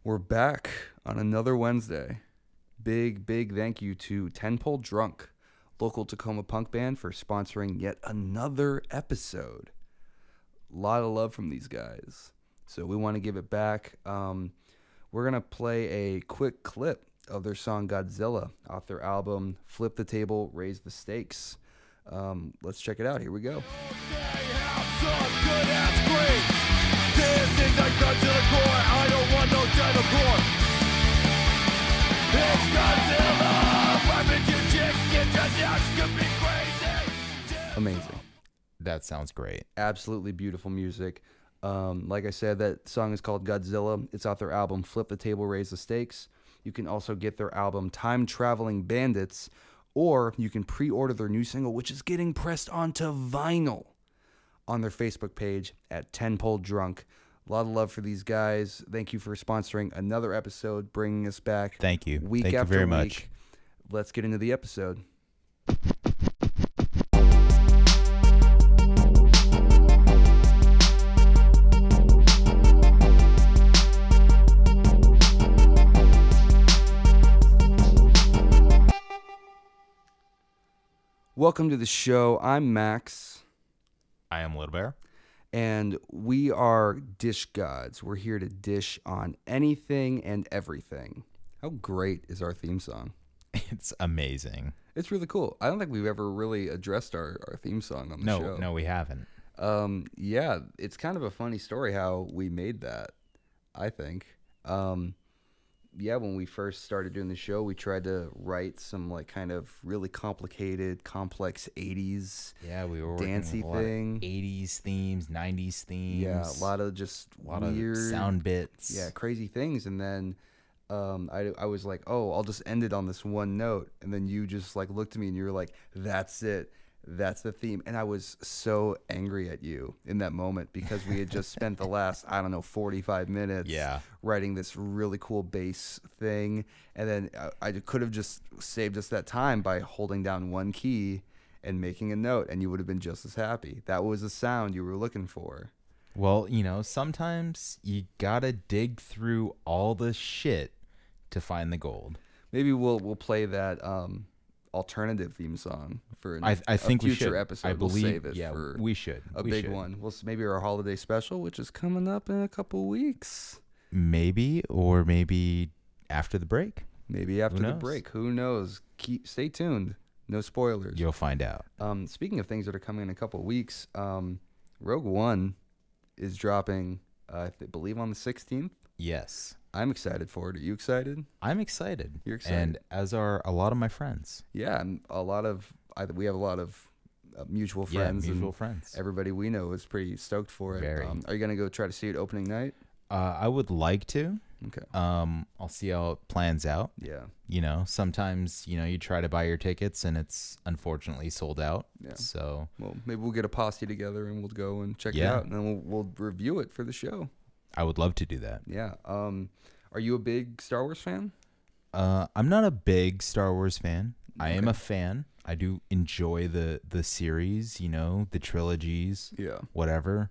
We're back on another Wednesday. Big thank you to 10 Pole Drunk, local Tacoma punk band, for sponsoring yet another episode. A lot of love from these guys. So we want to give it back. We're going to play a quick clip of their song Godzilla off their album Flip the Table, Raise the Stakes. Let's check it out. Here we go. This is a Godzilla core. I don't want no dental core. It's Godzilla. Barbecue chicken, just could be crazy. Amazing. That sounds great. Absolutely beautiful music. Like I said, that song is called Godzilla. It's off their album Flip the Table, Raise the Stakes. You can also get their album Time Traveling Bandits, or you can pre-order their new single, which is getting pressed onto vinyl, on their Facebook page at 10 Pole Drunk. A lot of love for these guys. Thank you for sponsoring another episode, bringing us back. Thank you. Week Thank after you very week. much. Let's get into the episode. Welcome to the show. I'm Max. I am Little Bear. And we are dish gods. We're here to dish on anything and everything. How great is our theme song? It's amazing. It's really cool. I don't think we've ever really addressed our theme song on the show. No, we haven't. Yeah, it's kind of a funny story how we made that, I think. Yeah, when we first started doing the show, we tried to write some like kind of really complicated, complex 80s we were dancey working with thing. 80s themes, 90s themes. Yeah, a lot of just weird of sound bits. Yeah, crazy things. And then I was like, oh, I'll just end it on this one note. And then you just like looked at me and you were like, that's it. That's the theme. And I was so angry at you in that moment because we had just spent the last, 45 minutes writing this really cool bass thing. And then I could have just saved us that time by holding down one key and making a note, and you would have been just as happy. That was the sound you were looking for. Well, sometimes you gotta dig through all the shit to find the gold. Maybe we'll play that alternative theme song for I think a future we should. episode. I believe, we'll save it for we should. a big one. Maybe our holiday special, which is coming up in a couple weeks. Maybe after the break. Maybe after the break. Who knows? Stay tuned. No spoilers. You'll find out. Speaking of things that are coming in a couple weeks, Rogue One is dropping, I believe, on the 16th. Yes. I'm excited for it. Are you excited? I'm excited. You're excited. And as are a lot of my friends. Yeah, and we have a lot of mutual friends. Mutual friends. Everybody we know is pretty stoked for it. Very. Are you going to go try to see it opening night? I would like to. Okay. I'll see how it plans out. Yeah. Sometimes, you try to buy your tickets and it's unfortunately sold out. Yeah. So. Well, maybe we'll get a posse together and we'll go and check it out, and then we'll review it for the show. I would love to do that. Yeah. Are you a big Star Wars fan? I'm not a big Star Wars fan. Okay. I am a fan. I do enjoy the series, the trilogies. Yeah. Whatever.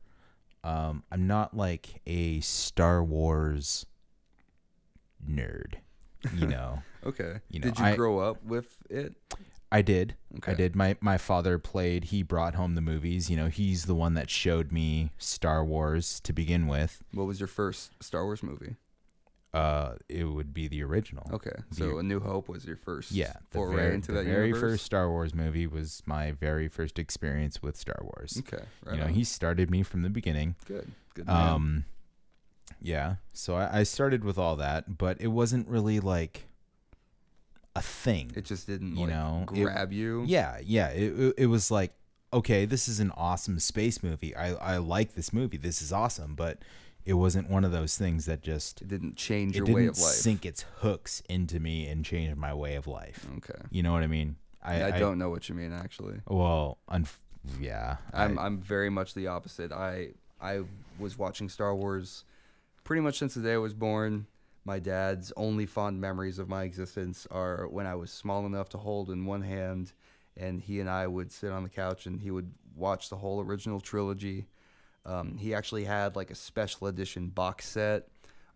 I'm not like a Star Wars nerd, Okay. Did you grow up with it? I did. Okay. I did. My father he brought home the movies. He's the one that showed me Star Wars to begin with. What was your first Star Wars movie? It would be the original. Okay. So A New Hope was your first foray into the that very universe? first Star Wars movie was my very first experience with Star Wars. Okay. Right on. He started me from the beginning. Good man. Yeah. So I started with all that, but it wasn't really like a thing. It just didn't grab you. Yeah. It was like, okay, this is an awesome space movie. I like this movie. This is awesome, but it wasn't one of those things that just it didn't change your way of life. It didn't sink its hooks into me and change my way of life. Okay. You know what I mean? I don't know what you mean, actually. Well, I'm very much the opposite. I was watching Star Wars pretty much since the day I was born. My dad's only fond memories of my existence are when I was small enough to hold in one hand, and he and I would sit on the couch and he would watch the whole original trilogy. He actually had like a special edition box set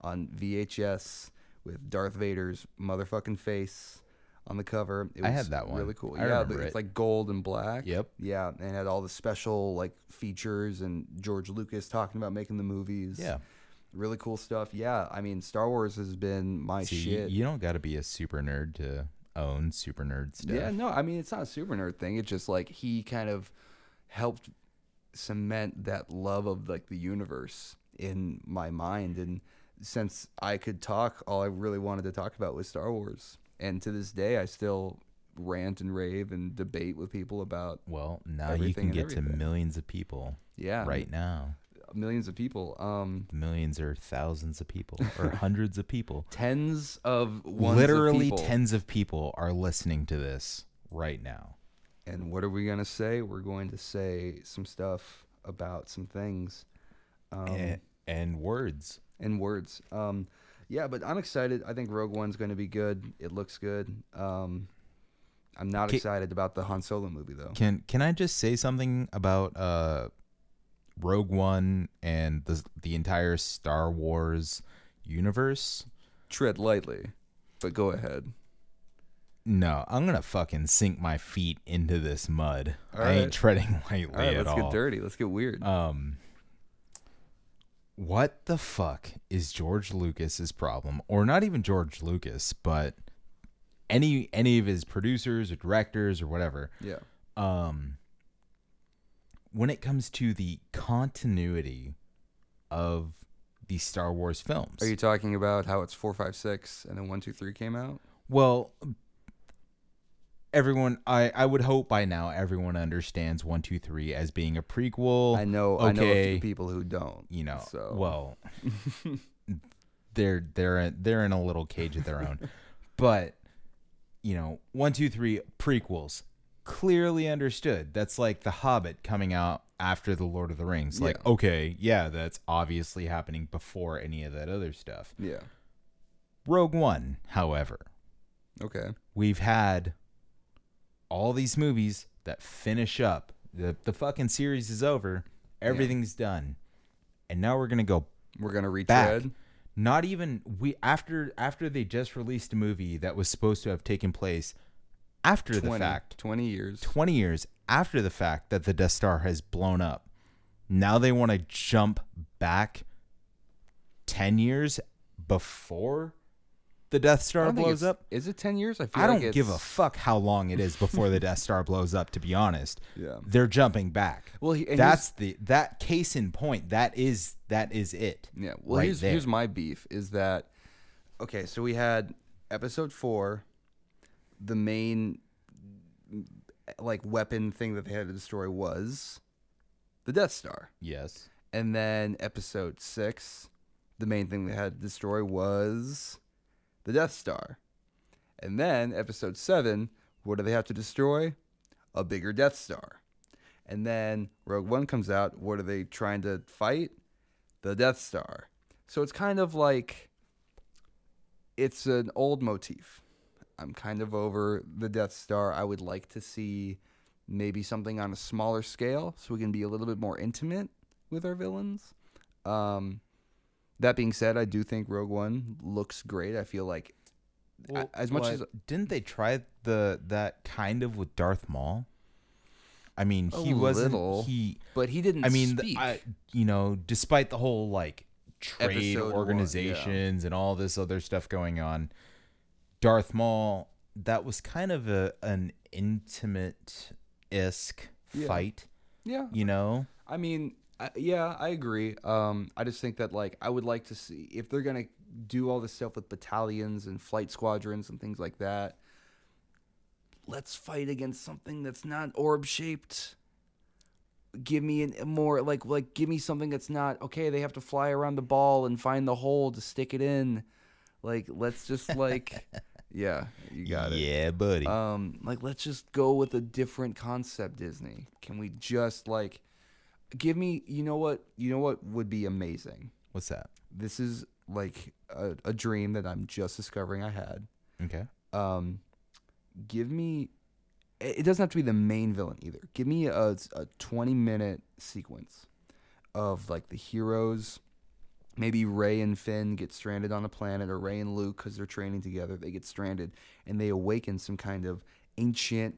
on VHS with Darth Vader's motherfucking face on the cover. It was I had that one. really cool. I Yeah, remember it's it. like gold and black. Yep. Yeah, and it had all the special like features and George Lucas talking about making the movies. Yeah. Really cool stuff. Yeah, I mean, Star Wars has been my See, shit. you don't got to be a super nerd to own super nerd stuff. Yeah, no, I mean, it's not a super nerd thing. It's just like he kind of helped cement that love of like the universe in my mind. And since I could talk, all I really wanted to talk about was Star Wars. And to this day, I still rant and rave and debate with people about. Well, now you Everything can and get to everything. millions of people Yeah, right now. millions of people. Millions or thousands of people or hundreds of people. Tens of ones Literally of people. tens of people are listening to this right now. And what are we gonna say? We're going to say some stuff about some things. And words. In words. Yeah, but I'm excited. I think Rogue One's going to be good. It looks good. I'm not excited about the Han Solo movie though. Can I just say something about Rogue One and the entire Star Wars universe? Tread lightly, but go ahead. No, I'm gonna fucking sink my feet into this mud. All I ain't right. treading lightly All right, at let's all. get dirty. Let's get weird. What the fuck is George Lucas's problem? Or not even George Lucas, but any of his producers or directors or whatever. Yeah. When it comes to the continuity of the Star Wars films. Are you talking about how it's 4, 5, 6, and then 1, 2, 3 came out? Well, everyone, I would hope by now everyone understands 1, 2, 3 as being a prequel. I know a few people who don't. You know, so. well, they're in a little cage of their own. But, 1, 2, 3 prequels, clearly understood. That's like The Hobbit coming out after The Lord of the Rings. Like, Yeah. okay, yeah, that's obviously happening before any of that other stuff. Yeah. Rogue One, however, Okay. we've had all these movies that finish up. The fucking series is over. Everything's done. And now we're going to go We're gonna back. retread. Not even after they just released a movie that was supposed to have taken place after the fact. 20 years. 20 years after the fact that the Death Star has blown up. Now they want to jump back 10 years before the Death I Star don't think blows it's- up. Is it 10 years? I feel I like don't give a it's- fuck how long it is before the Death Star blows up, to be honest. Yeah. They're jumping back. Well, and That's that case in point. That is it. Yeah. Well, right there. here's my beef is that okay, so we had episode 4, the main like weapon thing that they had to destroy was the Death Star. Yes. And then episode 6, the main thing they had to destroy was the Death Star. And then episode 7, what do they have to destroy? A bigger Death Star. And then Rogue One comes out. What are they trying to fight? The Death Star. So it's kind of like it's an old motif. I'm kind of over the Death Star. I would like to see maybe something on a smaller scale so we can be a little bit more intimate with our villains. That being said, I do think Rogue One looks great. I feel like as much as didn't they try that kind of with Darth Maul? I mean, A he wasn't little, he. but he didn't I mean, speak. despite the whole like trade Episode 1, organizations and all this other stuff going on, Darth Maul, that was kind of an intimate-esque fight. Yeah. I mean, I agree. I just think that like I would like to see if they're gonna do all this stuff with battalions and flight squadrons and things like that. Let's fight against something that's not orb shaped. Give me a more like give me something that's not okay. They have to fly around the ball and find the hole to stick it in. Like let's just like yeah, you got it. Yeah, buddy. Like let's just go with a different concept, Disney. Can we just like give me you know what would be amazing? What's that? This is like a dream that I'm just discovering I had. Okay. Give me it doesn't have to be the main villain either. Give me a 20-minute sequence of like the heroes maybe Rey and Finn get stranded on a planet, or Rey and Luke, because they're training together, they get stranded, and they awaken some kind of ancient,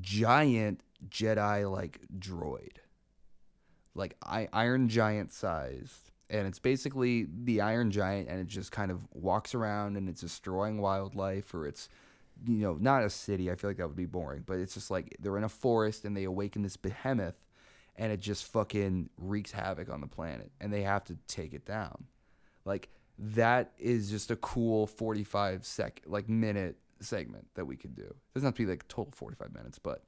giant Jedi-like droid. Like Iron Giant sized. And it's basically the Iron Giant, and it just kind of walks around, and it's destroying wildlife, or it's, not a city. I feel like that would be boring. But it's just like they're in a forest, and they awaken this behemoth, and it just fucking wreaks havoc on the planet, and they have to take it down. Like, that is just a cool 45-minute segment that we could do. It doesn't have to be like total 45 minutes, but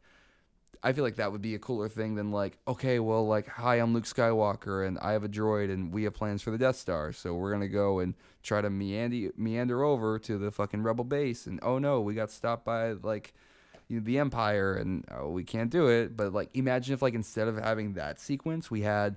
I feel like that would be a cooler thing than like, okay, well, like, hi, I'm Luke Skywalker, and I have a droid, and we have plans for the Death Star, so we're gonna go and try to meander over to the fucking Rebel base, and oh no, we got stopped by like the Empire, and we can't do it. But like, imagine if, like, instead of having that sequence, we had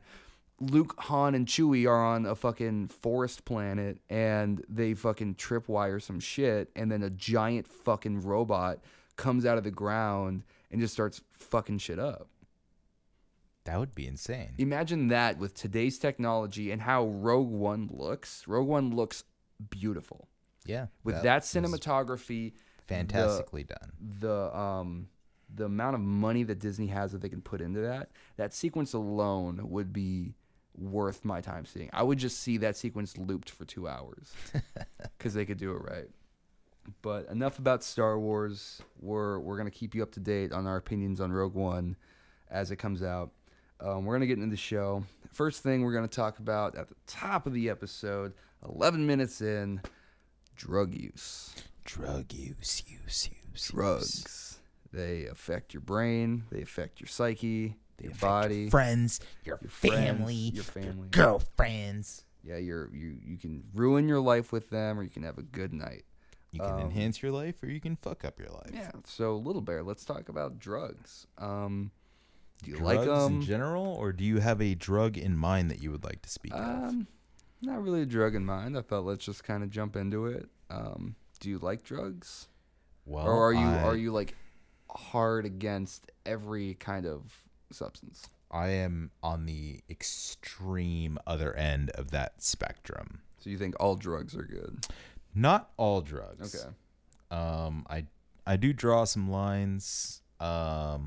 Luke, Han, and Chewie are on a fucking forest planet, and they fucking tripwire some shit, and then a giant fucking robot comes out of the ground and just starts fucking shit up. That would be insane. Imagine that with today's technology and how Rogue One looks. Rogue One looks beautiful. Yeah. With that cinematography, fantastically done. The amount of money that Disney has that they can put into that sequence alone would be worth my time seeing. I would just see that sequence looped for 2 hours because they could do it right. But enough about Star Wars. We're gonna keep you up to date on our opinions on Rogue One as it comes out. We're gonna get into the show. First thing we're gonna talk about at the top of the episode, 11 minutes in, drug use. Drug use. Drugs. They affect your brain. They affect your psyche, They your affect body, your friends, your family, your family, girlfriends. Yeah, you can ruin your life with them, or you can have a good night. You can enhance your life, or you can fuck up your life. Yeah. So, Little Bear, let's talk about drugs. Do you Drugs like them in general, or do you have a drug in mind that you would like to speak of? Not really a drug in mind. I thought let's just kind of jump into it. Do you like drugs? Well, or are you like hard against every kind of substance? I am on the extreme other end of that spectrum. So you think all drugs are good? Not all drugs. Okay. I do draw some lines. Yeah,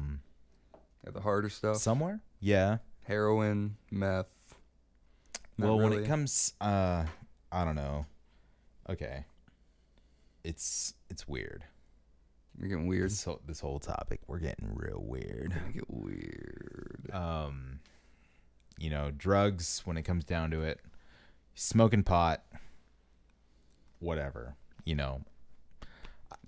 the harder stuff. Somewhere. Yeah. Heroin, meth. Well, when it comes, I don't know. Okay. It's weird. We're getting weird. This whole topic, we're getting real weird. We're gonna get weird. Drugs, when it comes down to it, smoking pot, whatever, Yeah,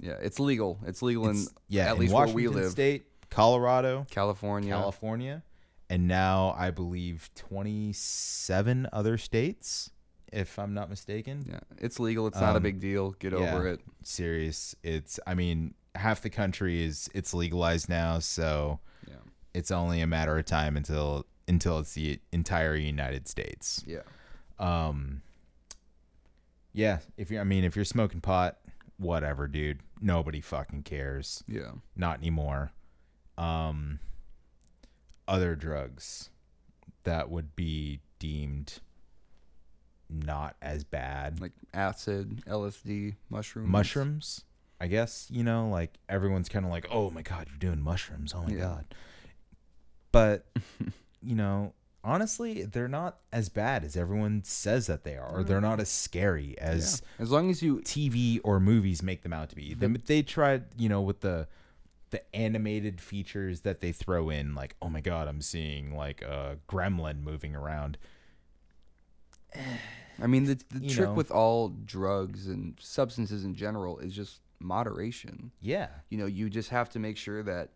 it's legal. It's legal at least in Washington where we live. State, Colorado, California, and now I believe 27 other states, if I'm not mistaken. Yeah, it's legal. It's not a big deal. Get over it. Serious. Half the country it's legalized now, so yeah, it's only a matter of time until it's the entire United States. Yeah. Yeah, if you're smoking pot, whatever, dude. Nobody fucking cares. Yeah. Not anymore. Other drugs that would be deemed not as bad. Like acid, LSD, mushrooms. Mushrooms, I guess, like everyone's kind of like, oh my God, you're doing mushrooms. Oh my God. But, honestly, they're not as bad as everyone says that they are, or they're not as scary as long as you TV or movies make them out to be. They tried, with the animated features that they throw in, like, oh my God, I'm seeing like a gremlin moving around. I mean, the trick with all drugs and substances in general is just moderation. Yeah. You just have to make sure that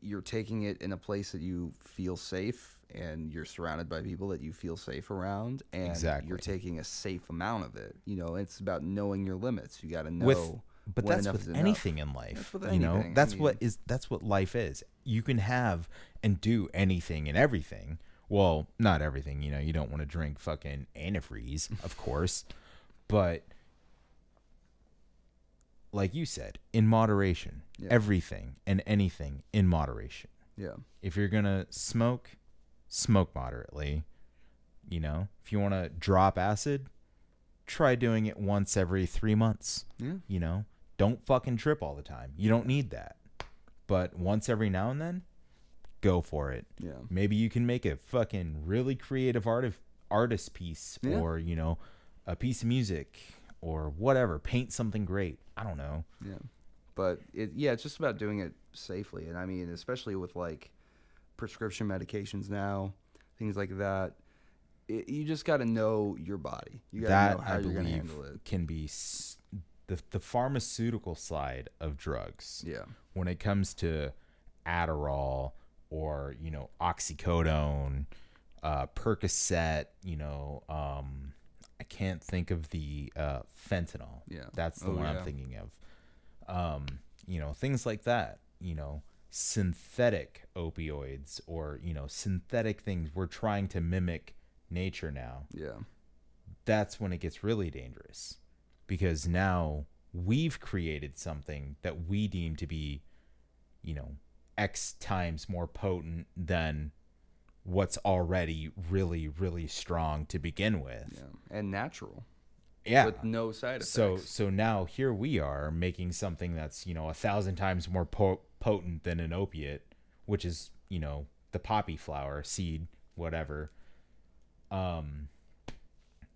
you're taking it in a place that you feel safe, and you're surrounded by people that you feel safe around, and you're taking a safe amount of it. It's about knowing your limits. You got to know. But that's with anything in life. That's what life is. You can have and do anything and everything. Well, not everything. You don't want to drink fucking antifreeze, of course, but like you said, in moderation. Yeah. Everything and anything in moderation. Yeah. If you're gonna smoke moderately. You know, if you want to drop acid, try doing it once every 3 months. Yeah. You know, don't fucking trip all the time. You don't need that. But once every now and then, go for it. Yeah. Maybe you can make a fucking really creative artist piece, or, you know, a piece of music or whatever. Paint something great. I don't know. Yeah. But it's just about doing it safely. And I mean, especially with like prescription medications now, things like that. You just got to know your body. You got to know how you're going to handle it. Can be the pharmaceutical side of drugs. Yeah. When it comes to Adderall or, you know, oxycodone, Percocet, you know, I can't think of the fentanyl. Yeah. That's the one I'm thinking of. You know, things like that, you know, synthetic opioids or, you know, synthetic things. We're trying to mimic nature now. Yeah. That's when it gets really dangerous, because now we've created something that we deem to be, you know, X times more potent than what's already really, really strong to begin with. Yeah. And natural. Yeah. With no side effects. So now here we are making something that's, you know, 1,000 times more potent than an opiate, which is, you know, the poppy flower seed, whatever.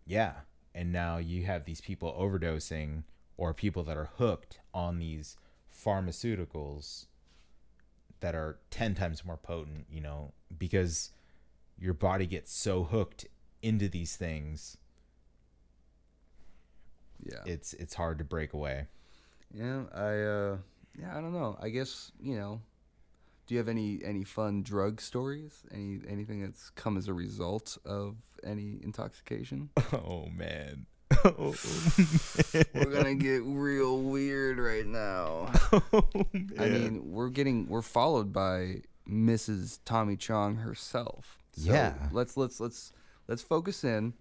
Yeah. And now you have these people overdosing, or people that are hooked on these pharmaceuticals that are 10 times more potent, you know, because your body gets so hooked into these things. Yeah. It's hard to break away. Yeah, I don't know. I guess, you know, do you have any fun drug stories? Anything that's come as a result of any intoxication? Oh man. We're gonna get real weird right now. Oh, man. I mean, we're followed by Mrs. Tommy Chong herself. So Yeah. Let's focus in.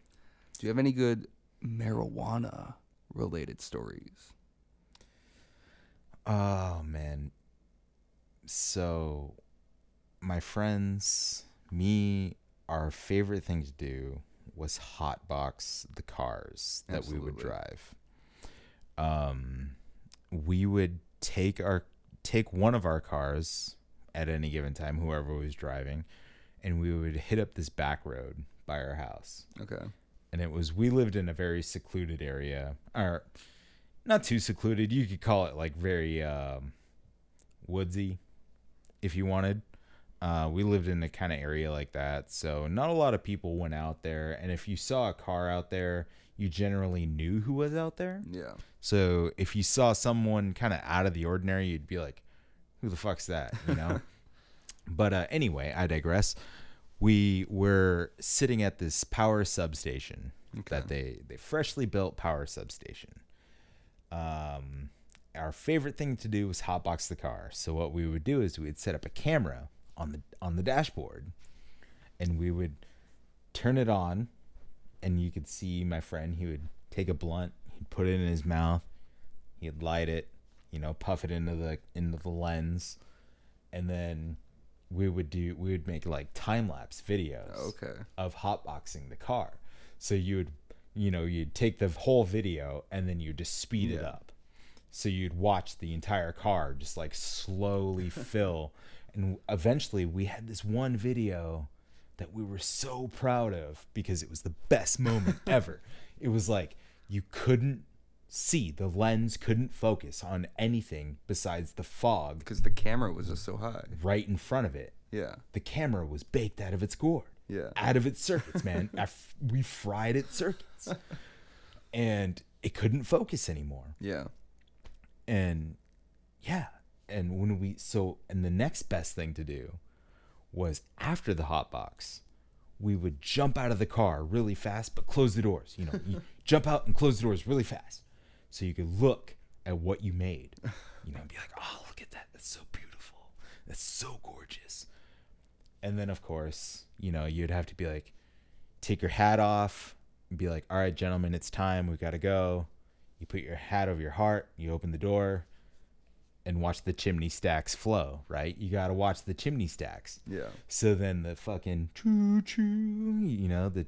Do you have any good marijuana related stories? Oh man. So my friends, me, our favorite thing to do was hotbox the cars that we would drive. We would take one of our cars at any given time, whoever was driving, and we would hit up this back road by our house. Okay. And we lived in a very secluded area, or not too secluded. You could call it like very woodsy if you wanted. We lived in a kind of area like that, so not a lot of people went out there. And if you saw a car out there, you generally knew who was out there. Yeah. So if you saw someone kind of out of the ordinary, you'd be like, who the fuck's that, you know? But anyway, I digress. We were sitting at this power substation that they freshly built power substation. Our favorite thing to do was hotbox the car. So what we would do is we'd set up a camera on the dashboard, and we would turn it on, and you could see my friend. He would take a blunt, he'd put it in his mouth, he'd light it, you know, puff it into the lens, and then we would make like time-lapse videos of hotboxing the car. So you'd take the whole video and then you just speed it up. So you'd watch the entire car just like slowly fill. And eventually we had this one video that we were so proud of because it was the best moment ever. It was like you couldn't see, the lens couldn't focus on anything besides the fog, because the camera was just so high right in front of it. Yeah. The camera was baked out of its gourd. Yeah. Out of its circuits, man. We fried its circuits. And it couldn't focus anymore. Yeah. And yeah. And the next best thing to do was, after the hotbox, we would jump out of the car really fast, but close the doors. You know, you jump out and close the doors really fast, so you could look at what you made. You know, and be like, oh, look at that. That's so beautiful. That's so gorgeous. And then, of course, you know, you'd have to be like, take your hat off and be like, all right, gentlemen, it's time. We've got to go. You put your hat over your heart. You open the door and watch the chimney stacks flow, right? You got to watch the chimney stacks. Yeah. So then the fucking choo-choo, you know, the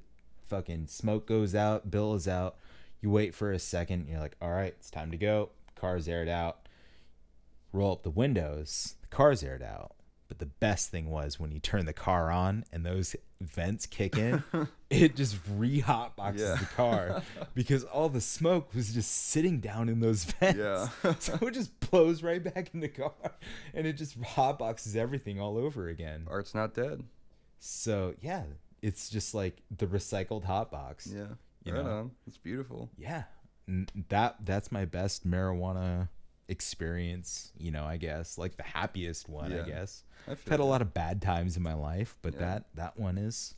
fucking smoke goes out, bill is out. You wait for a second. You're like, all right, it's time to go. Car's aired out. Roll up the windows. The car's aired out. But the best thing was when you turn the car on and those vents kick in, it just re-hotboxes the car because all the smoke was just sitting down in those vents. Yeah. So it just blows right back in the car and it just hotboxes everything all over again. Art's not dead. So, yeah, it's just like the recycled hotbox. Yeah. You Right know? on. It's beautiful. Yeah. That's my best marijuana experience, you know, I guess. Like the happiest one, I guess. I've had a lot of bad times in my life, but that one is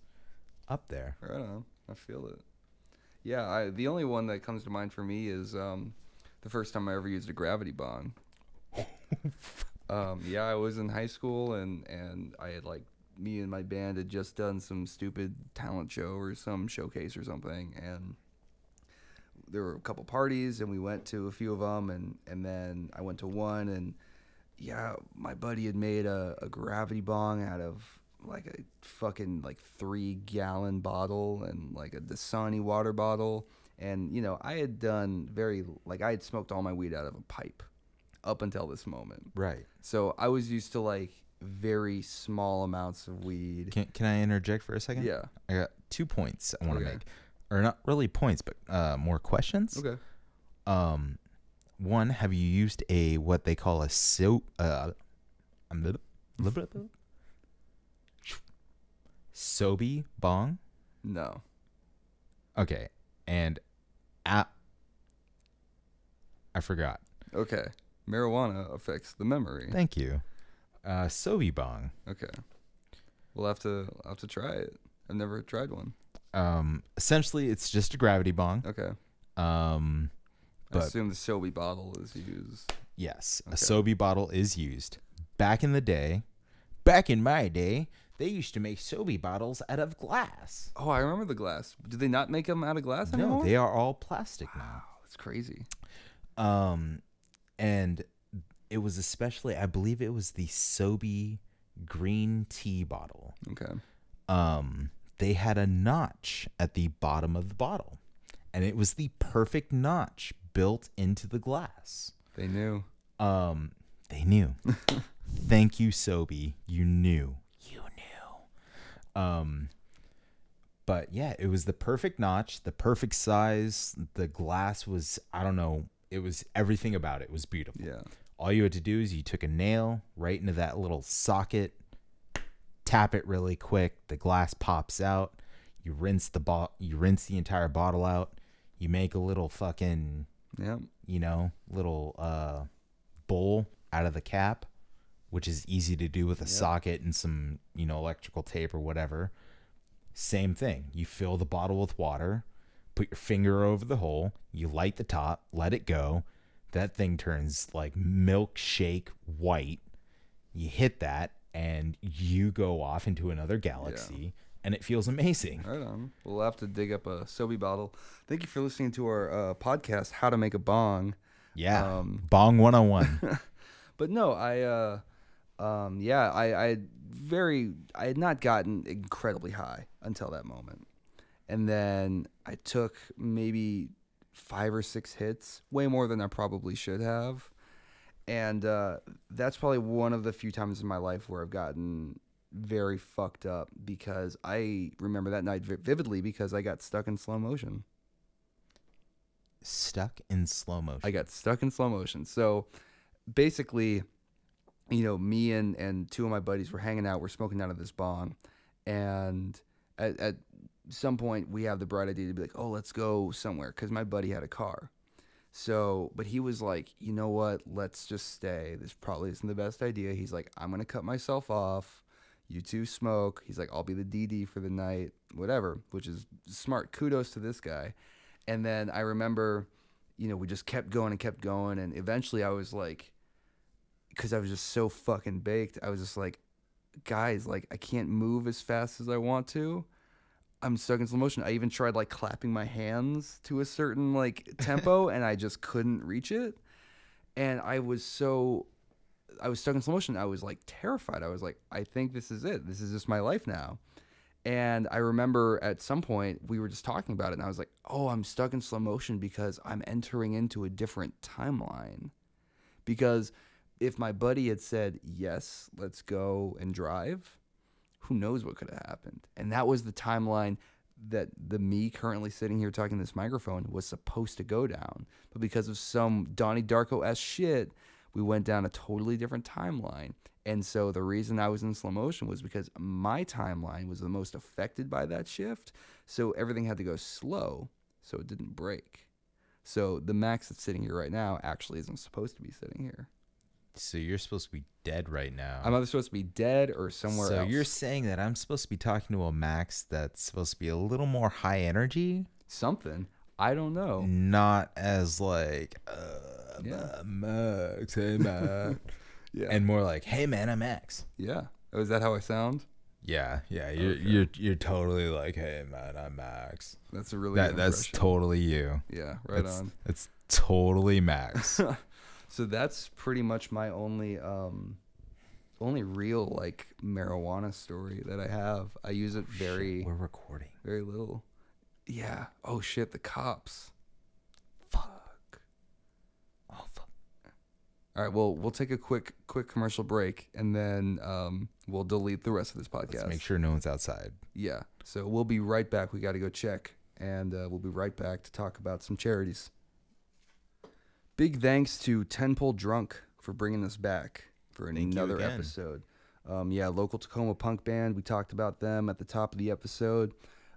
up there. Right on. I feel it. Yeah, the only one that comes to mind for me is the first time I ever used a gravity bong. Yeah, I was in high school and I had me and my band had just done some stupid talent show or some showcase or something, and there were a couple parties and we went to a few of them, and then I went to one, and yeah, my buddy had made a gravity bong out of like a fucking 3-gallon bottle and like a Dasani water bottle, and you know, I had done I had smoked all my weed out of a pipe up until this moment. Right. So I was used to very small amounts of weed. Can I interject for a second? Yeah. I got 2 points I want to make. Or not really points, but more questions. Okay. One, have you used what they call a Sobe bong? No. Okay. And I forgot. Okay. Marijuana affects the memory. Thank you. Sobe bong. Okay. I'll have to try it. I've never tried one. Essentially it's just a gravity bong. Okay. But I assume the Sobe bottle is used. Yes, Okay. a Sobe bottle is used. Back in my day, they used to make Sobe bottles out of glass. Oh, I remember the glass. Do they not make them out of glass anymore? No, they are all plastic now. Wow, that's crazy. And it was especially, I believe it was the Sobe green tea bottle. Okay. They had a notch at the bottom of the bottle, and it was the perfect notch built into the glass. They knew. They knew. Thank you, Sobe. You knew. But yeah, it was the perfect notch, the perfect size. The glass was, I don't know, it was everything about it was beautiful. Yeah. All you had to do is you took a nail right into that little socket, tap it really quick, the glass pops out. You rinse the entire bottle out. You make a little fucking, little bowl out of the cap, which is easy to do with a socket and some, electrical tape or whatever. Same thing. You fill the bottle with water, put your finger over the hole, you light the top, let it go. That thing turns like milkshake white. You hit that and you go off into another galaxy and it feels amazing. Right on. We'll have to dig up a Sobe bottle. Thank you for listening to our podcast, How to Make a Bong. Yeah. Bong 101. But no, I had not gotten incredibly high until that moment. And then I took maybe 5 or 6 hits, way more than I probably should have. And that's probably one of the few times in my life where I've gotten very fucked up, because I remember that night vividly because I got stuck in slow motion. Stuck in slow motion. I got stuck in slow motion. So basically, me and 2 of my buddies were hanging out. We're smoking out of this bong. And at some point, we have the bright idea to be like, oh, let's go somewhere, because my buddy had a car. So, but he was like, you know what? Let's just stay. This probably isn't the best idea. He's like, I'm going to cut myself off. You 2 smoke. He's like, I'll be the DD for the night, whatever, which is smart. Kudos to this guy. And then I remember, we just kept going. And eventually I was like, because I was just so fucking baked, I was just like, guys, I can't move as fast as I want to. I'm stuck in slow motion. I even tried clapping my hands to a certain tempo and I just couldn't reach it. And I was stuck in slow motion. I was terrified. I was like, I think this is it. This is just my life now. And I remember at some point we were just talking about it, and I was like, "Oh, I'm stuck in slow motion because I'm entering into a different timeline." Because if my buddy had said, "Yes, let's go and drive," who knows what could have happened? And that was the timeline that the me currently sitting here talking to this microphone was supposed to go down. But because of some Donnie Darko-esque shit, we went down a totally different timeline. And so the reason I was in slow motion was because my timeline was the most affected by that shift. So everything had to go slow so it didn't break. So the Max that's sitting here right now actually isn't supposed to be sitting here. So you're supposed to be dead right now. I'm either supposed to be dead or somewhere else. So you're saying that I'm supposed to be talking to a Max that's supposed to be a little more high energy? Something. I don't know. Not as like, Yeah. Max, hey man. Yeah. And more like, hey man, I'm Max. Yeah. Oh, is that how I sound? Yeah. You're totally like, hey man, I'm Max. That's a really That's good impression. totally you. Yeah, right on. It's totally Max. So that's pretty much my only real like marijuana story that I have. I use it Shit, we're recording. very little. Yeah. Oh shit, the cops. Fuck. Oh fuck. All right, well, we'll take a quick commercial break, and then we'll delete the rest of this podcast. Let's make sure no one's outside. Yeah. So we'll be right back. We got to go check, and we'll be right back to talk about some charities. Big thanks to 10 Pole Drunk for bringing us back for Thank you another again. episode. Yeah, local Tacoma punk band. We talked about them at the top of the episode.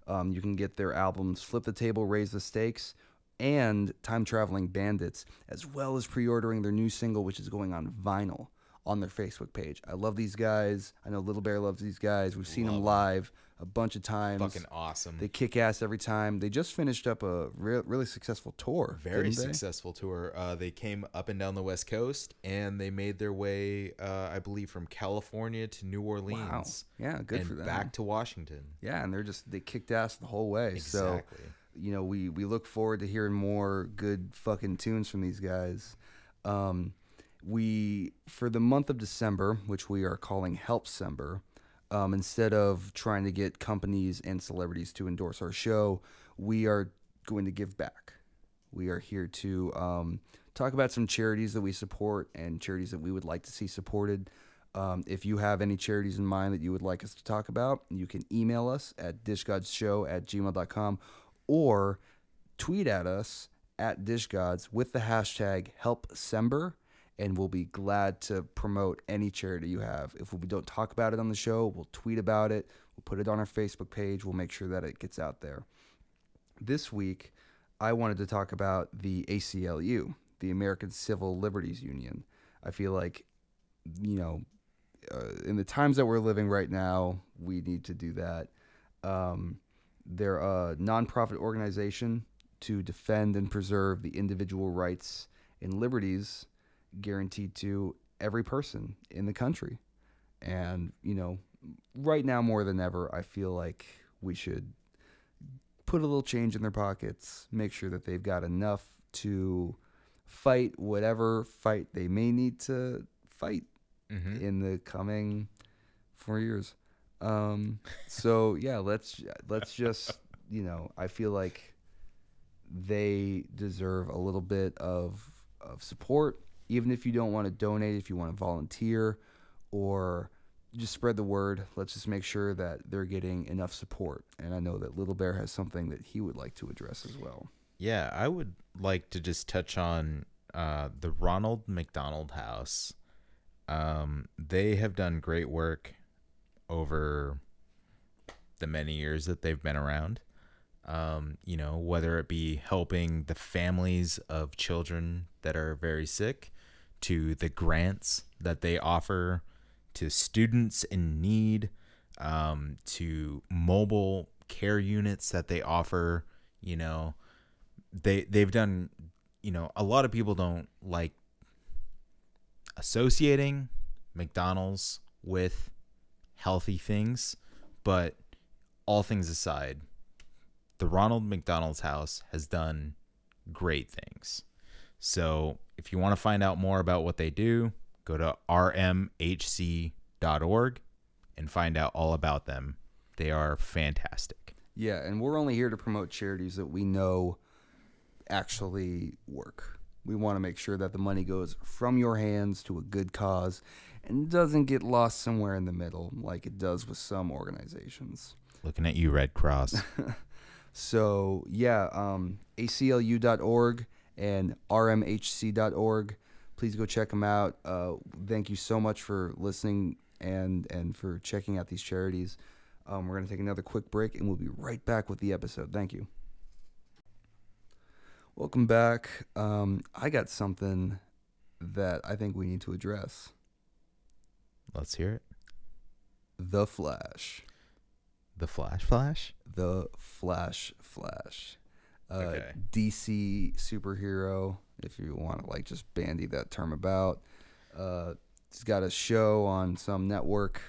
You can get their albums Flip the Table, Raise the Stakes, and Time Traveling Bandits, as well as pre-ordering their new single, which is going on vinyl on their Facebook page. I love these guys. I know Little Bear loves these guys. We've seen them live a bunch of times. Fucking awesome. They kick ass every time. They just finished up a really successful tour. Very didn't they? successful tour. They came up and down the West Coast, and they made their way, I believe, from California to New Orleans. Wow. Yeah, good and for them. back to Washington. Yeah, and they kicked ass the whole way. Exactly. So, you know, we look forward to hearing more good fucking tunes from these guys. For the month of December, which we are calling Helpcember, instead of trying to get companies and celebrities to endorse our show, we are going to give back. We are here to talk about some charities that we support and charities that we would like to see supported. If you have any charities in mind that you would like us to talk about, you can email us at dishgodshow@gmail.com or tweet at us at dishgods with the hashtag Helpcember, and we'll be glad to promote any charity you have. If we don't talk about it on the show, we'll tweet about it. We'll put it on our Facebook page. We'll make sure that it gets out there. This week, I wanted to talk about the ACLU, the American Civil Liberties Union. I feel like, you know, in the times that we're living right now, we need to do that. They're a nonprofit organization to defend and preserve the individual rights and liberties guaranteed to every person in the country. And, you know, right now more than ever, I feel like we should put a little change in their pockets, make sure that they've got enough to fight whatever fight they may need to fight in the coming 4 years. So yeah, let's just, you know, I feel like they deserve a little bit of support, even if you don't want to donate, if you want to volunteer or just spread the word. Let's just make sure that they're getting enough support. And I know that Little Bear has something that he would like to address as well. Yeah, I would like to just touch on the Ronald McDonald House. They have done great work over the many years that they've been around. You know, whether it be helping the families of children that are very sick, to the grants that they offer to students in need, to mobile care units that they offer. You know, they've done, you know, a lot of people don't like associating McDonald's with healthy things, but all things aside, the Ronald McDonald's House has done great things. So if you want to find out more about what they do, go to rmhc.org and find out all about them. They are fantastic. Yeah, and we're only here to promote charities that we know actually work. We want to make sure that the money goes from your hands to a good cause and doesn't get lost somewhere in the middle like it does with some organizations. Looking at you, Red Cross. So, yeah, aclu.org and rmhc.org. Please go check them out. Thank you so much for listening and for checking out these charities. We're going to take another quick break, and we'll be right back with the episode. Thank you. Welcome back. I got something that I think we need to address. Let's hear it. The Flash. The Flash? The Flash. Okay. DC superhero, if you want to like just bandy that term about. He's got a show on some network.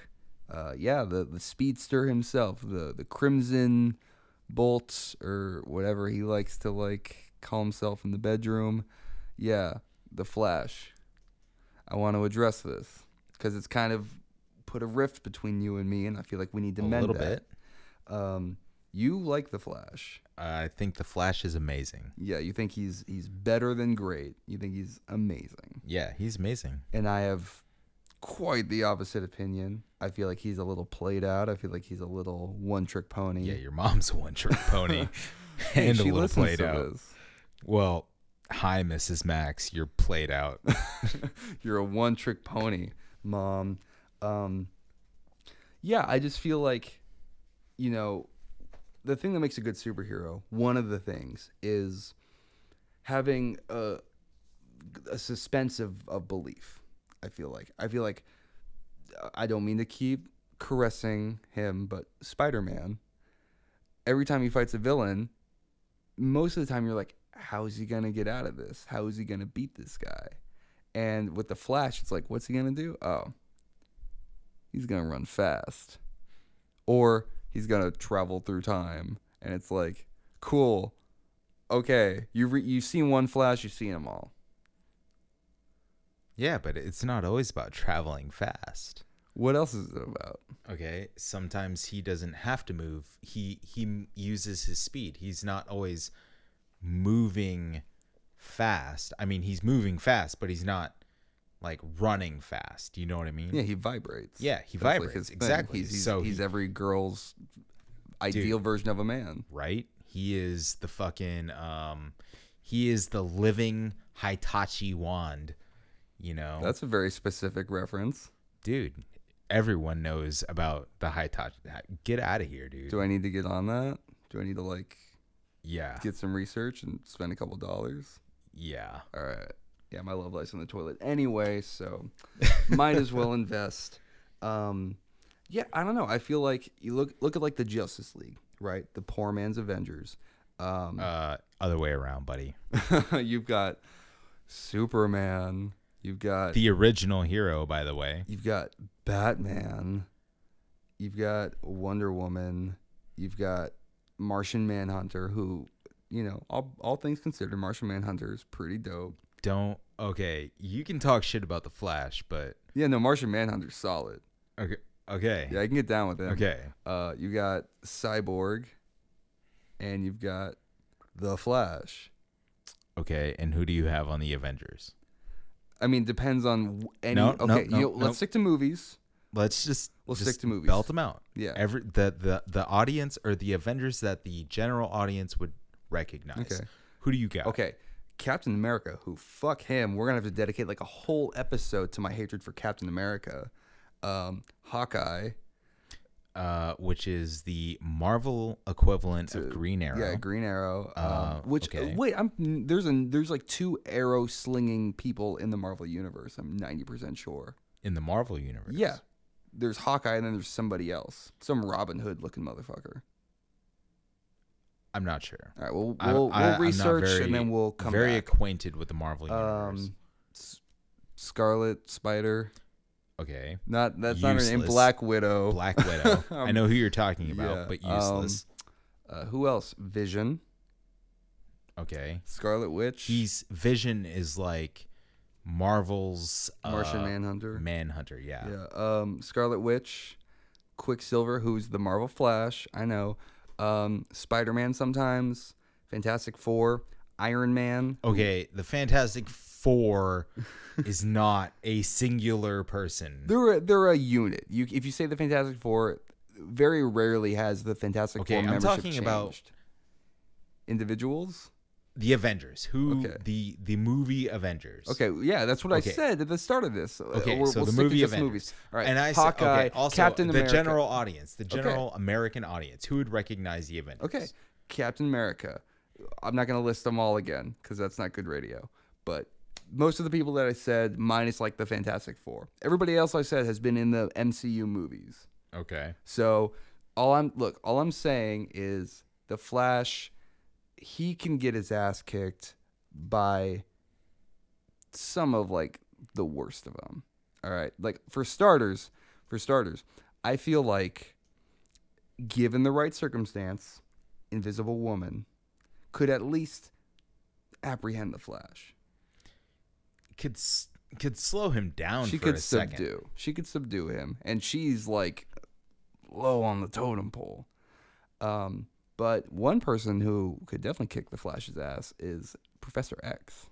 The speedster himself, the Crimson Bolt, or whatever he likes to like call himself in the bedroom. Yeah, the Flash. I want to address this because it's kind of put a rift between you and me, and I feel like we need to mend that. A little bit. You like the Flash. I think the Flash is amazing. Yeah, you think he's better than great. You think he's amazing. Yeah, he's amazing. And I have quite the opposite opinion. I feel like he's a little played out. I feel like he's a little one-trick pony. Yeah, your mom's a one-trick pony. And a little played out. This. Well, hi, Mrs. Max. You're played out. You're a one-trick pony, Mom. Yeah, I just feel like, you know, the thing that makes a good superhero, one of the things, is having a suspense of belief. I feel like I don't mean to keep caressing him, but Spider-Man, every time he fights a villain, most of the time you're like, how is he going to get out of this? How is he going to beat this guy? And with the Flash, it's like, what's he going to do? Oh, he's going to run fast. Or he's going to travel through time. And it's like, cool. Okay, you've seen one Flash, you've seen them all. Yeah, but it's not always about traveling fast. What else is it about? Okay, sometimes he doesn't have to move. He uses his speed. He's not always moving fast. I mean, he's moving fast, but he's not like running fast. You know what I mean? Yeah, he vibrates. Yeah, he That's vibrates. Like exactly. He's every girl's ideal version of a man. Right? He is the fucking he is the living Hitachi wand. You know, that's a very specific reference, dude. Everyone knows about the Hitachi. Get out of here, dude. Do I need to get on that? Do I need to get some research and spend a couple dollars? Yeah. All right. Yeah, my love life's in the toilet anyway, so might as well invest. Yeah, I don't know. I feel like you look at like the Justice League, right? The poor man's Avengers. Other way around, buddy. You've got Superman. You've got the original hero, by the way. You've got Batman. You've got Wonder Woman. You've got Martian Manhunter, who, you know, all things considered, Martian Manhunter is pretty dope. Okay, you can talk shit about the Flash, but yeah, no, Martian Manhunter's solid. Okay. Yeah, I can get down with him. Okay. You got Cyborg, and you've got the Flash. Okay, and who do you have on the Avengers? I mean, depends on any. Let's stick to movies. We'll stick to movies. Belt them out. Yeah. The audience or the Avengers that the general audience would recognize. Okay. Who do you got? Okay. Captain America, who fuck him. We're gonna have to dedicate like a whole episode to my hatred for Captain America. Hawkeye. Which is the Marvel equivalent of Green Arrow. Yeah, Green Arrow. Okay. Wait, there's like 2 arrow slinging people in the Marvel universe. I'm 90% sure. In the Marvel universe. Yeah, there's Hawkeye and then there's somebody else, some Robin Hood looking motherfucker. I'm not sure. All right, we'll research and then we'll come very back. Acquainted with the Marvel universe. Scarlet Spider. Okay. That's not her name. Black Widow. Black Widow. I know who you're talking about, but useless. Who else? Vision. Okay. Scarlet Witch. Vision is like Marvel's Martian Manhunter. Manhunter, yeah. Yeah. Scarlet Witch. Quicksilver, who's the Marvel Flash. I know. Spider-Man sometimes. Fantastic Four. Iron Man. Okay, the Fantastic Four is not a singular person. They're a unit. If you say the Fantastic Four, very rarely has the Fantastic Four membership I'm talking changed. about individuals. The Avengers, the movie Avengers. Okay, yeah, that's what I said at the start of this. Okay, we'll so the stick movie to just Avengers. movies. All right, And I Hawkeye, said, also Captain the America. general audience, the general American audience, who would recognize the Avengers? Okay, Captain America. I'm not going to list them all again because that's not good radio. But most of the people that I said, minus like the Fantastic Four, everybody else I said has been in the MCU movies. Okay. So all I'm saying is the Flash, he can get his ass kicked by some of like the worst of them. All right, like for starters, I feel like given the right circumstance, Invisible Woman could at least apprehend the Flash. Could slow him down. She for could a second. subdue. She could subdue him, and she's like low on the totem pole. But one person who could definitely kick the Flash's ass is Professor X.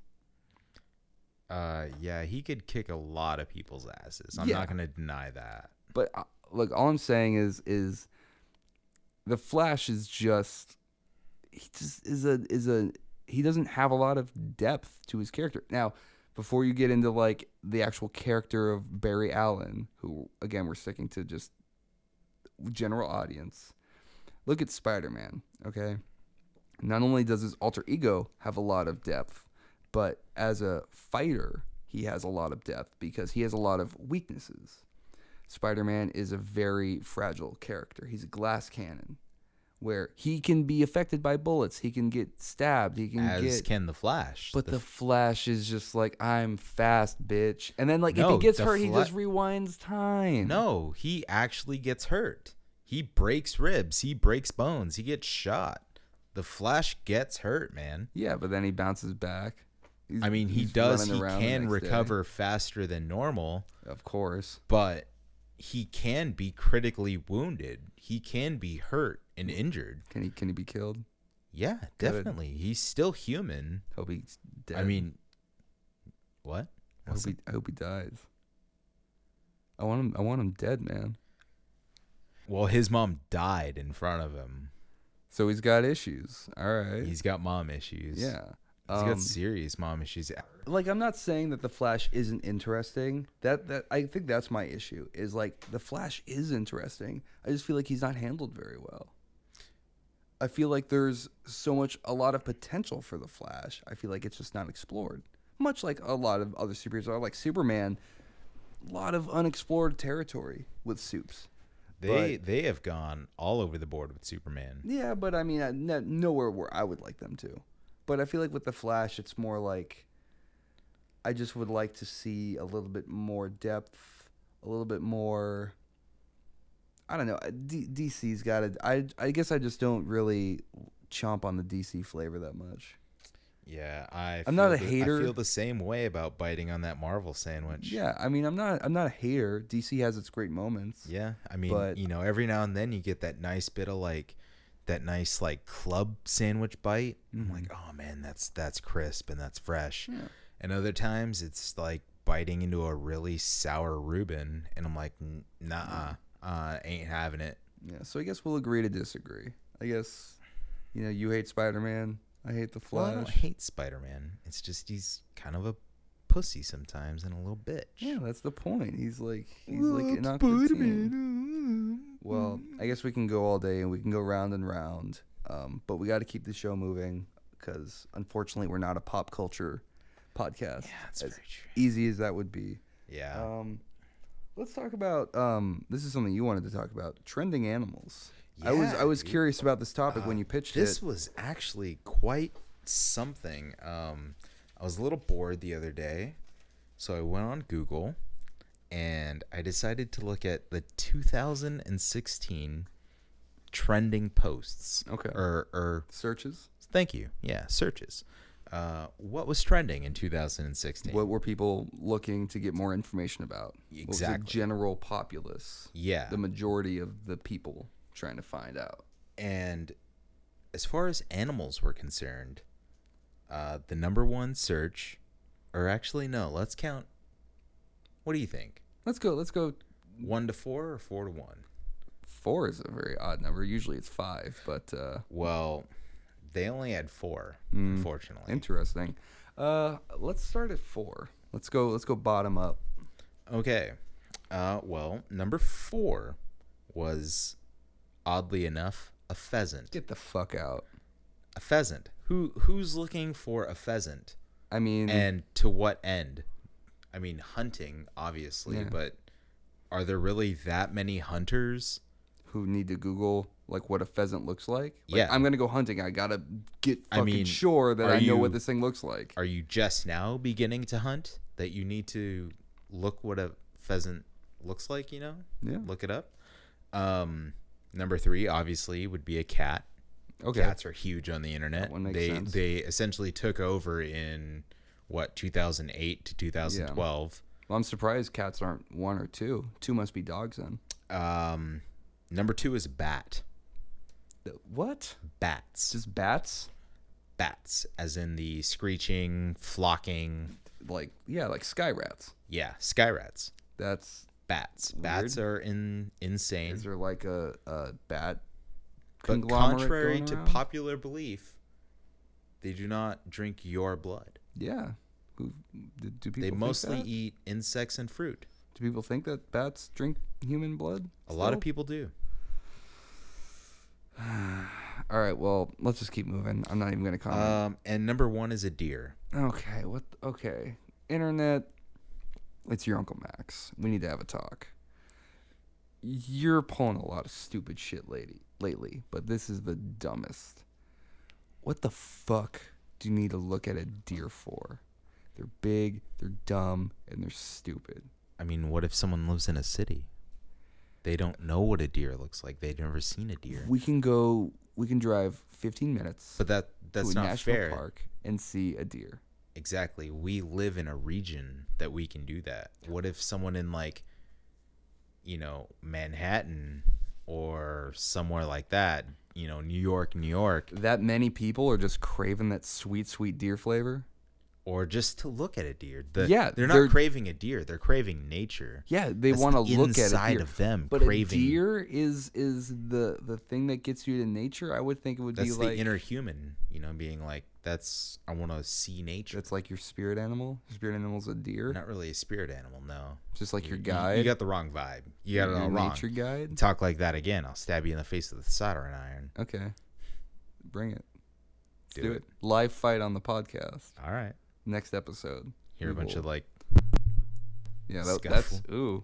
Yeah, he could kick a lot of people's asses. I'm not going to deny that. But look, all I'm saying is the Flash is just he doesn't have a lot of depth to his character. Now, before you get into like the actual character of Barry Allen, who again we're sticking to just general audience. Look at Spider-Man, okay? Not only does his alter ego have a lot of depth, but as a fighter, he has a lot of depth because he has a lot of weaknesses. Spider-Man is a very fragile character. He's a glass cannon where he can be affected by bullets. He can get stabbed. He can can the Flash. But the Flash is just like, I'm fast, bitch. And then like if No, he gets the hurt, he just rewinds time. No, he actually gets hurt. He breaks ribs. He breaks bones. He gets shot. The Flash gets hurt, man. Yeah, but then he bounces back. He does. He can recover faster than normal. Of course. But he can be critically wounded. He can be hurt and injured. Can he be killed? Yeah, definitely. He's still human. Hope he's dead. What? I hope he dies. I want him dead, man. Well, his mom died in front of him. So he's got issues. All right. He's got mom issues. Yeah. He's got serious mom issues. Like, I'm not saying that the Flash isn't interesting. That I think that's my issue. Is like the Flash is interesting. I just feel like he's not handled very well. I feel like there's a lot of potential for the Flash. I feel like it's just not explored. Much like a lot of other superheroes are. Like Superman, a lot of unexplored territory with Supes. They have gone all over the board with Superman. Yeah, but I mean, nowhere where I would like them to. But I feel like with the Flash, it's more like I just would like to see a little bit more depth, a little bit more. I don't know. DC's got it. I guess I just don't really chomp on the DC flavor that much. Yeah, I'm not a hater. I feel the same way about biting on that Marvel sandwich. Yeah, I mean, I'm not a hater. DC has its great moments. Yeah, I mean, but, every now and then you get that nice bit of that nice club sandwich bite. Mm-hmm. I'm like, oh man, that's crisp and that's fresh. Yeah. And other times it's like biting into a really sour Reuben, and I'm like, nah, ain't having it. Yeah, so I guess we'll agree to disagree. I guess, you hate Spider-Man. I hate the Flash. Well, I don't hate Spider-Man. It's just he's kind of a pussy sometimes and a little bitch. Yeah, that's the point. He's like an awkward teen. Well, I guess we can go all day and we can go round and round, but we got to keep the show moving because unfortunately we're not a pop culture podcast. Yeah, that's very true. Easy as that would be. Yeah. Let's talk about this is something you wanted to talk about: trending animals. Yeah, I was curious about this topic when you pitched it. This was actually quite something. I was a little bored the other day, so I went on Google, and I decided to look at the 2016 trending posts. Okay. Or searches. Thank you. Yeah, searches. what was trending in 2016? What were people looking to get more information about? What was the Exactly. general populace? Yeah. The majority of the people trying to find out. And as far as animals were concerned, the number one search, or actually, no, let's count. What do you think? Let's go. 1 to 4 or 4 to 1? 4 is a very odd number. Usually it's 5, but Well, they only had 4, unfortunately. interesting. Let's start at 4. Let's go bottom up. Okay. Well, number 4 was, oddly enough, a pheasant. Get the fuck out. A pheasant. Who's looking for a pheasant? I mean, And to what end? I mean, hunting, obviously, Yeah. but are there really that many hunters? who need to Google like what a pheasant looks like? Yeah. I'm gonna go hunting. I gotta get fucking mean, sure that are I know you- what this thing looks like. Are you just now beginning to hunt that you need to look what a pheasant looks like, Yeah. Look it up. Number 3 obviously would be a cat. Okay. Cats are huge on the internet. That one makes they sense. they essentially took over in 2008 to 2012. Well, I'm surprised cats aren't 1 or 2. 2 must be dogs then. Number 2 is bat. What? Bats. Just bats? Bats, as in the screeching, flocking. Like sky rats. Yeah, sky rats. That's Bats. Weird. Bats are insane. Is there like a bat But conglomerate contrary going to around? popular belief, they do not drink your blood. Yeah. Do people They think mostly that? eat insects and fruit. Do people think that bats drink human blood? A lot of still? people do. All right, well, let's just keep moving. I'm not even going to comment. And number 1 is a deer. Okay, okay. Internet, it's your Uncle Max. We need to have a talk. You're pulling a lot of stupid shit lately, but this is the dumbest. What the fuck do you need to look at a deer for? They're big, they're dumb, and they're stupid. I mean, what if someone lives in a city? They don't know what a deer looks like. They've never seen a deer. We can drive 15 minutes But that's to a not national fair. park and see a deer. Exactly. We live in a region that we can do that. What if someone in Manhattan or somewhere like that, New York, That many people are just craving that sweet, sweet deer flavor? or just to look at a deer. Yeah, they're they're- not craving a deer. They're craving nature. Yeah, they That's want to the look at a inside deer. of them But craving. a deer is the thing that gets you to nature. I would think it would That's be the like inner human, being like, I want to see nature. that's like your spirit animal. Your spirit animal's a deer, Not really a spirit animal, no. just like your You- guide. You got the wrong vibe. You got it your all wrong. nature guide. Talk like that again, I'll stab you in the face with a soldering iron. Okay, bring it. Let's Do do it. it. Live fight on the podcast. All right. Next episode. Hear a bunch of Yeah, Scuffle. that's ooh.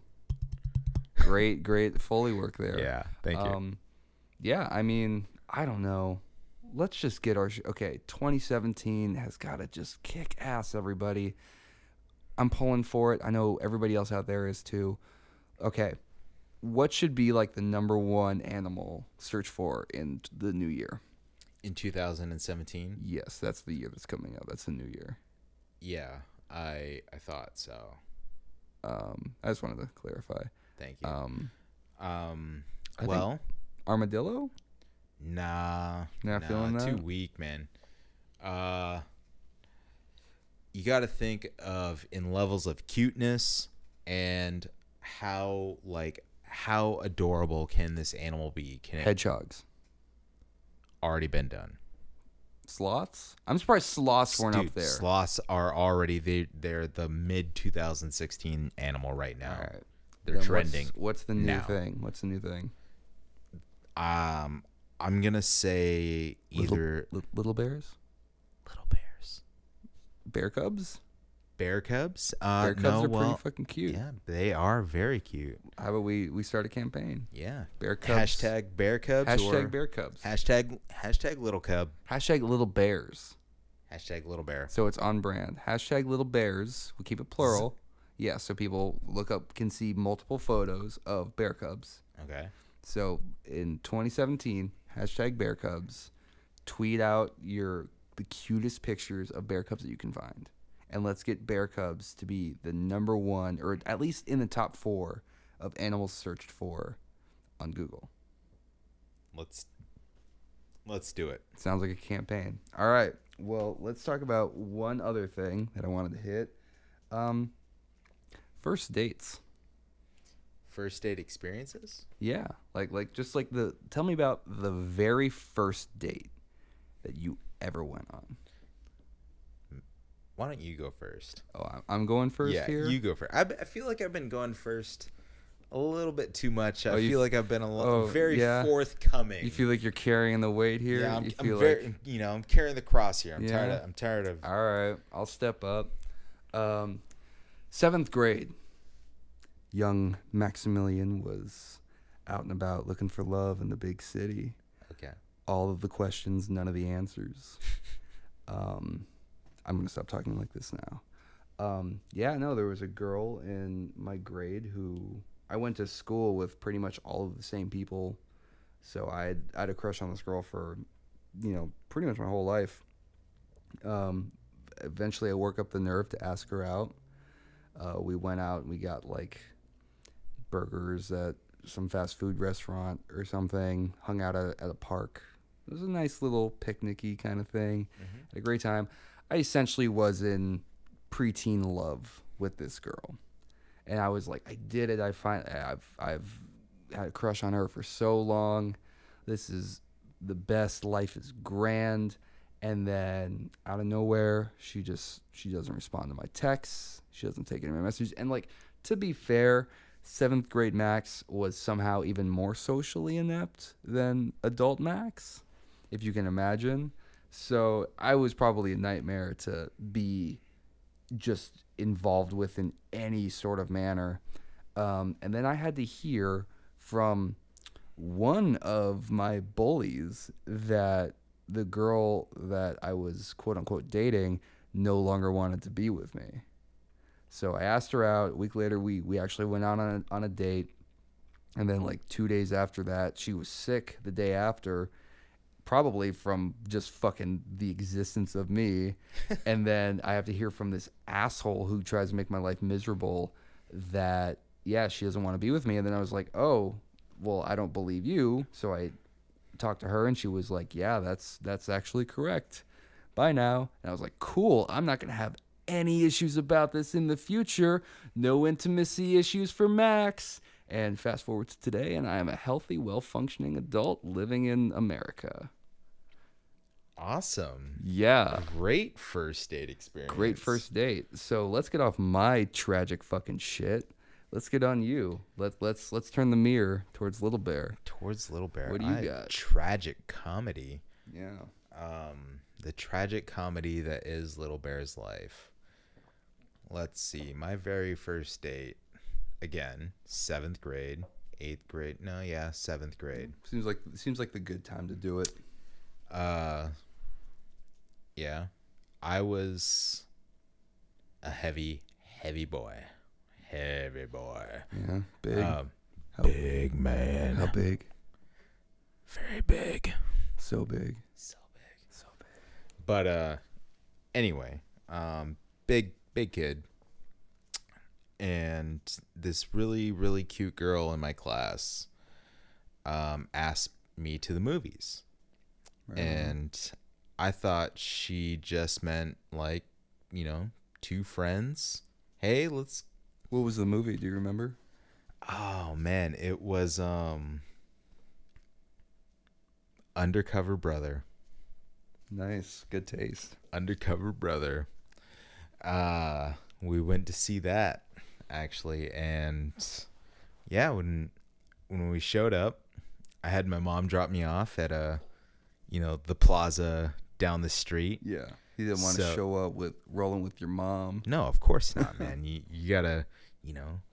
Great Foley work there. Yeah, thank you. Yeah, I mean, I don't know. Let's just get our okay. 2017 has got to just kick ass, everybody. I'm pulling for it. I know everybody else out there is too. Okay, what should be like the number 1 animal search for in the new year? In 2017? Yes, that's the year that's coming up. That's the new year. Yeah, I thought so. I just wanted to clarify. Thank you. I Well, Armadillo? nah. Not feeling that? Too weak, man. You got to think of in levels of cuteness and how adorable can this animal be? Can it Hedgehogs. already been done? Sloths? I'm surprised sloths weren't Dude, up there. Sloths are already they're the mid 2016 animal right now. All right. They're Then trending. What's the new now. thing? What's the new thing? I'm gonna say either Little bears? little bears, Bear cubs? bear cubs. Bear cubs no, are well, pretty fucking cute. yeah, they are very cute. How about we start a campaign? Yeah, Bear cubs. hashtag bear cubs or Hashtag bear cubs. hashtag little cub, Hashtag little bears. hashtag little bear. So it's on brand. Hashtag little bears. We keep it plural. Yeah, so people can see multiple photos of bear cubs. Okay. So in 2017, hashtag bear cubs, tweet out your the cutest pictures of bear cubs that you can find. And let's get bear cubs to be the number one, or at least in the top 4 of animals searched for on Google. Let's do it. Sounds like a campaign. All right. Well, let's talk about one other thing that I wanted to hit. First dates. First date experiences? Yeah. Tell me about the very first date that you ever went on. Why don't you go first? Oh, I'm going first here? Yeah, you go first. I feel like I've been going first a little bit too much. I feel like I've been very forthcoming. You feel like you're carrying the weight here? Yeah, I'm carrying the cross here. I'm tired of. All right, I'll step up. 7th grade. Young Maximilian was out and about looking for love in the big city. Okay. All of the questions, none of the answers. I'm going to stop talking like this now. There was a girl in my grade who I went to school with pretty much all of the same people. So I had a crush on this girl for, pretty much my whole life. Eventually I worked up the nerve to ask her out. We went out and we got like burgers at some fast food restaurant or something, hung out at a park. It was a nice little picnicky kind of thing. Mm-hmm. Had a great time. I essentially was in preteen love with this girl, and I was like, I did it. I've had a crush on her for so long. This is the best. Life is grand. And then out of nowhere, she doesn't respond to my texts. She doesn't take any of my messages. And like, to be fair, 7th grade Max was somehow even more socially inept than adult Max, if you can imagine. So I was probably a nightmare to be just involved with in any sort of manner. And then I had to hear from one of my bullies that the girl that I was quote unquote dating no longer wanted to be with me. So I asked her out. A week later, we actually went out on a date. And then like 2 days after that, she was sick the day after, probably from just fucking the existence of me. And then I have to hear from this asshole who tries to make my life miserable that, yeah, she doesn't want to be with me. And then I was like, oh, well, I don't believe you. So I talked to her and she was like, yeah, that's actually correct. Bye now. And I was like, cool. I'm not going to have any issues about this in the future. No intimacy issues for Max. And fast forward to today, and I am a healthy, well-functioning adult living in America. Awesome. Yeah. Great first date experience. Great first date. So let's get off my tragic fucking shit. Let's get on you. Let's turn the mirror towards Little Bear. Towards Little Bear. What do you got? Tragic comedy. Yeah. The tragic comedy that is Little Bear's life. Let's see. My very first date. Again, 7th grade, 8th grade. No, yeah, 7th grade. Seems like the good time to do it. Yeah. I was a heavy boy. Heavy boy. Yeah, big. Big man. How big? Very big. So big. So big. But anyway, big kid. And this really, really cute girl in my class asked me to the movies. Right. And I thought she just meant like, 2 friends. Hey, let's... What was the movie? Do you remember? Oh, man. It was Undercover Brother. Nice. Good taste. Undercover Brother. We went to see that, actually. And yeah, when we showed up, I had my mom drop me off at the plaza down the street. Yeah. You didn't want to show up rolling with your mom. No, of course not, man. You gotta,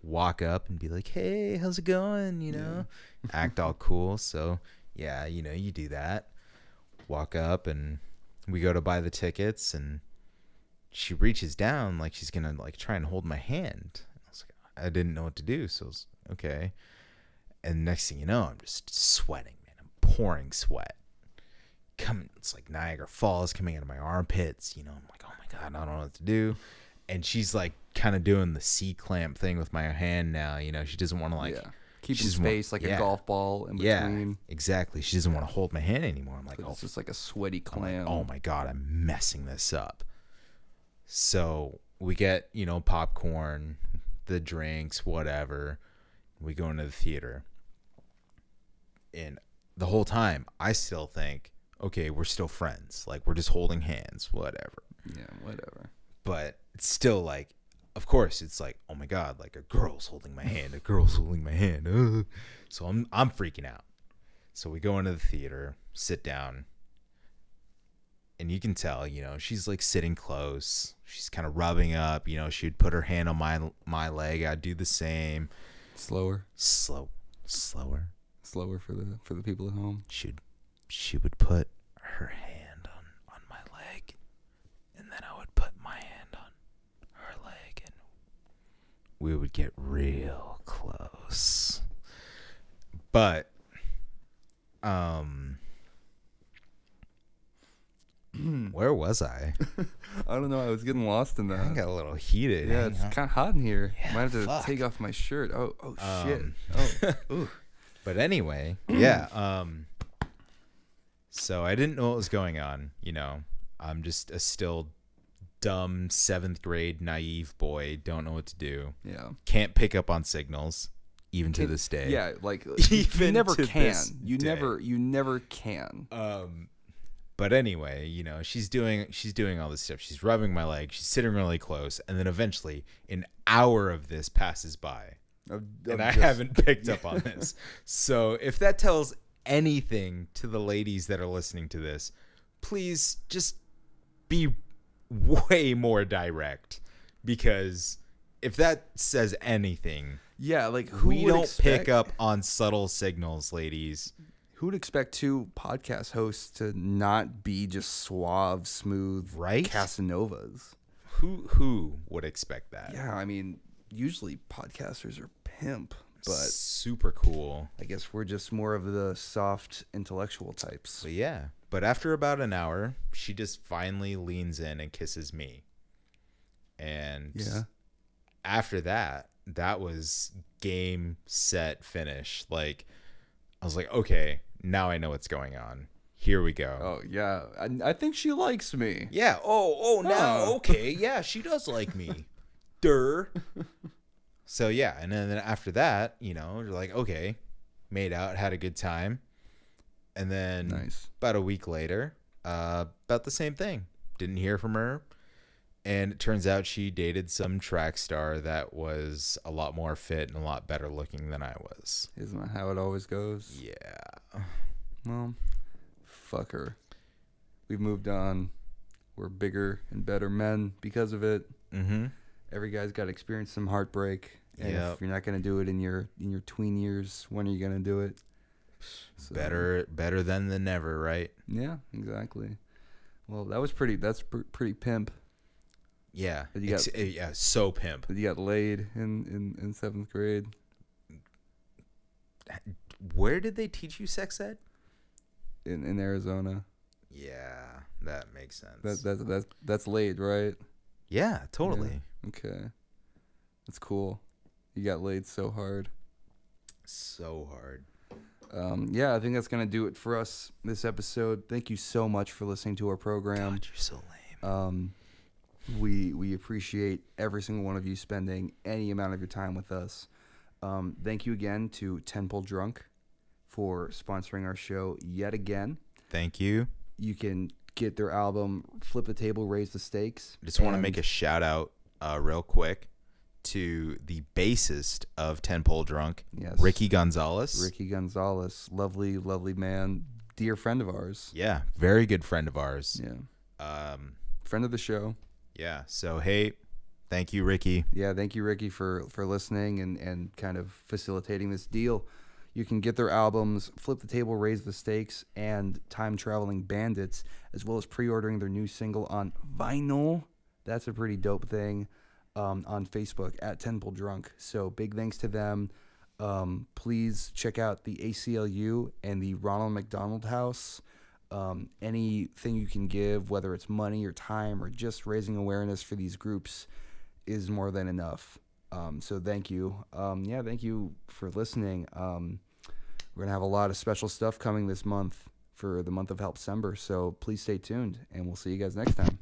walk up and be like, hey, how's it going? Act all cool. So yeah, you do that. Walk up and we go to buy the tickets and she reaches down like she's gonna like try and hold my hand. I didn't know what to do, so I was, okay. And next thing you know, I'm just sweating, man. I'm pouring sweat. coming. It's like Niagara Falls coming out of my armpits. You know, I'm like, oh my God, I don't know what to do. And she's like kind of doing the C-clamp thing with my hand now. You know, she doesn't want to like keep space like a golf ball in between. Yeah, exactly. She doesn't want to hold my hand anymore. I'm like, it's just like a sweaty clam. Like, oh my God, I'm messing this up. So we get, you know, popcorn, the drinks, whatever. We go into the theater. And the whole time, I still think, okay, we're still friends. Like, we're just holding hands, whatever. Yeah, whatever. But it's still like, of course, it's like, oh my God, like a girl's holding my hand. A girl's holding my hand. So I'm freaking out. So we go into the theater, sit down. And you can tell, you know, she's like sitting close. She's kind of rubbing up. You know, she'd put her hand on my leg. I'd do the same. Slower for the people at home. She would put her hand on my leg, and then I would put my hand on her leg, and we would get real close. But where was I? I don't know. I was getting lost in that. I got a little heated. Yeah, it's kind of hot in here. Yeah, Might have to take off my shirt. Oh shit. Ooh. But anyway, yeah. So I didn't know what was going on. You know, I'm just a still dumb 7th grade naive boy. Don't know what to do. Yeah. Can't pick up on signals. Even to this day. Yeah, like Even you never to can. this You day. never can. But anyway, you know, she's doing all this stuff. She's rubbing my leg. She's sitting really close, and then eventually, an hour of this passes by, and I haven't picked up on this. So if that tells anything to the ladies that are listening to this, please just be way more direct, because if that says anything, yeah, like who we would don't pick up on subtle signals, ladies. Who would expect two podcast hosts to not be just suave, smooth, right? Casanovas? Who would expect that? Yeah, I mean, usually podcasters are pimp, but super cool. I guess we're just more of the soft intellectual types. But yeah, but after about an hour, she just finally leans in and kisses me. And after that, that was game, set, finish. Like, I was like, okay, now I know what's going on. Here we go. Oh, yeah. I think she likes me. Yeah. Now, okay. Yeah, she does like me. Durr. So, yeah. And then after that, you know, you're like, okay, made out, had a good time. And then about a week later, about the same thing. Didn't hear from her. And it turns out she dated some track star that was a lot more fit and a lot better looking than I was. Isn't that how it always goes? Yeah. Well, fuck her. We've moved on. We're bigger and better men because of it. Mm-hmm. Every guy's got to experience some heartbreak. And if you're not going to do it in your tween years, when are you going to do it? So, better than never, right? Yeah, exactly. Well, that's pretty pimp. Yeah. Yeah, so pimp. You got laid in 7th grade. Where did they teach you sex ed? In Arizona. Yeah, that makes sense. That's laid, right? Yeah, totally. Yeah. Okay. That's cool. You got laid so hard. So hard. Yeah, I think that's going to do it for us this episode. Thank you so much for listening to our program. God, you're so lame. We appreciate every single one of you spending any amount of your time with us. Thank you again to Tenpole Drunk for sponsoring our show yet again. Thank you. You can get their album Flip the Table, Raise the Stakes. I just want to make a shout out real quick to the bassist of Tenpole Drunk, Ricky Gonzalez. Ricky Gonzalez, lovely, lovely man, dear friend of ours. Yeah, very good friend of ours. Yeah. Friend of the show. Yeah. So, hey, thank you, Ricky. Yeah, thank you, Ricky, for listening and kind of facilitating this deal. You can get their albums, Flip the Table, Raise the Stakes, and Time Traveling Bandits, as well as pre-ordering their new single on vinyl. That's a pretty dope thing on Facebook at Tenpole Drunk. So big thanks to them. Please check out the ACLU and the Ronald McDonald House Anything you can give, whether it's money or time or just raising awareness for these groups, is more than enough. So thank you. Yeah, thank you for listening. We're going to have a lot of special stuff coming this month for the month of Helpsember. So please stay tuned, and we'll see you guys next time.